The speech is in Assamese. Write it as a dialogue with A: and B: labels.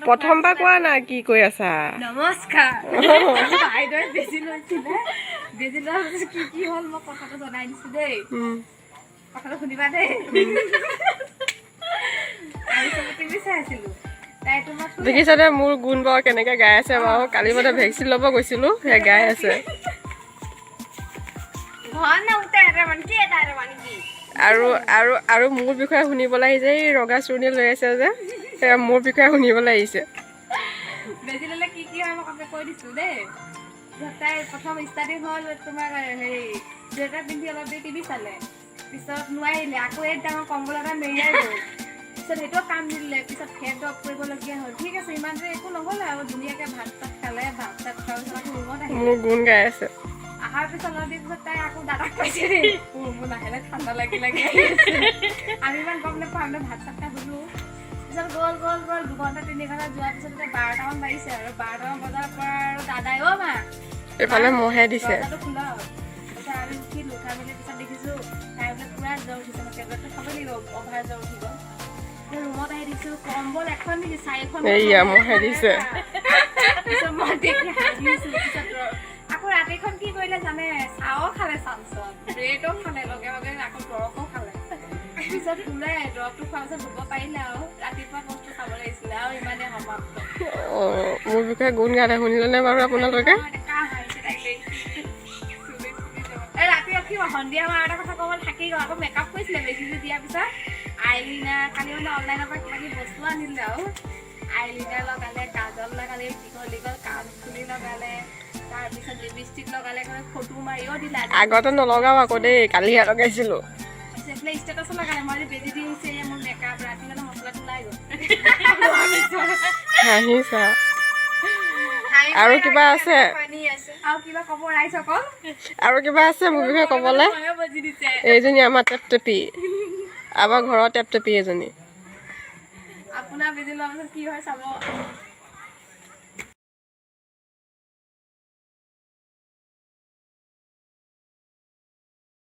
A: প্ৰথমবাৰ কোৱা না কি কৈ আছা
B: নমস্কাৰ বাইদেউ বেজি লৈছিলে বেজি লোৱাৰ পিছত কি হ'ল মই কথাটো জনাই দিছো দেই কথাটো শুনিবা দেই আমি চবে টিভি চাই আছিলো
A: দেখিছা দে মোৰ গুণ বাৰু কেনেকে গাই আছে বাৰু কালি মানে ভেকচিন ল'ব গৈছিলো সেই গাই আছে আৰু আৰু আৰু মোৰ বিষয়ে শুনিবলৈ আহিছে এই ৰঙা চুৰ্ণি লৈ আছে যে সেয়া মোৰ বিষয়ে শুনিবলৈ আহিছে
B: বেজি ল'লে কি হয় মই কৈ দিছো দেই তাই প্ৰথম ষ্টাৰ্টিং হ'ল তোমাৰ হেৰি জেটা পিন্ধি অলপ দেৰি টিভি চালে পিছত নোৱাৰিলে আকৌ এই ডাঙৰ কম্বল এটা মেৰিয়াই গ'ল পিছত সেইটো কাম দিলে পিছত ফেট অফ কৰিবলগীয়া হ'ল ঠিক আছে ইমান যে একো নহ'লে আৰু ধুনীয়াকৈ ভাত চাত খালে ভাত চাত খোৱাৰ পিছত আকৌ ৰুমত আহিলে
A: মোৰ গুণ গাই আছে
B: আহাৰ পিছত অলপ দিন পিছত তাই আকৌ দাদাক কৈছে মোৰ লাহে লাহে ঠাণ্ডা লাগি আমি ইমান গম নাপাওঁ আমি ভাত চাত খাই শুলো পিছত গ'ল 2 ঘণ্টা 3 ঘণ্টা যোৱাৰ পিছত 12টামান বাজিছে আৰু 12টামান বজাৰ পৰা আৰু দাদাই মা
A: এইফালে মহে দিছে
B: খোলা তাৰপিছত আমি উঠিলোঁ উঠাৰ মেলি পিছত দেখিছোঁ তাই বোলে পুৰা জ্বৰ উঠিছে মই টেবলেটটো খাব লাগিব অভাৰ জ্বৰ উঠিব ৰুমত আহি দিছোঁ কম্বল এখন দিছে 4খন
A: এইয়া মহে দিছে
B: পিছত মই দেখি হাঁহিছোঁ পিছত আকৌ ৰাতিখন কি কৰিলে জানে চাও খালে চাঞ্চত ব্ৰেডো খালে লগে লগে আকৌ দৰৱো খালে পিছত ওলাই দৰৱটো খোৱাৰ পিছত ধুব পাৰিলে আৰু ৰাতিপুৱা বস্তু খাব লাগিছিলে আৰু ইমানে সমাপ্ত
A: মোৰ বিষয়ে গুণ গালে শুনিলেনে বাৰু আপোনালোকে
B: ৰাতি ৰখি সন্ধিয়া মই এটা কথা ক'ব থাকি গ'ল আকৌ মেকআপ কৰিছিলে বেছিটো দিয়াৰ পিছত আইলিনাৰ কালি মানে অনলাইনৰ পৰা কিবা কিবি বস্তু আনিলে আৰু আইলিনাৰ লগালে কাজল লগালে দীঘল কাণফুলি লগালে তাৰপিছত লিপষ্টিক লগালে ফটো মাৰিও দিলে
A: আগতে নলগাও আকৌ দেই কালিহে লগাইছিলো
B: ষ্টেটাছ লগালে মই বেজি দি আহিছে মোৰ মেকআপ ৰাতি মানে মছলাটো ওলাই গ'ল
A: হাঁহিছা আৰু কিবা আছে
B: আৰু কিবা ক'ব ৰাইজ অকল
A: আৰু কিবা আছে মোৰ বিষয়ে ক'বলৈ এইজনী আমাৰ টেপটেপি আমাৰ ঘৰৰ টেপটেপি এজনী
B: আপোনাৰ বেজি লোৱাৰ পিছত কি হয় চাব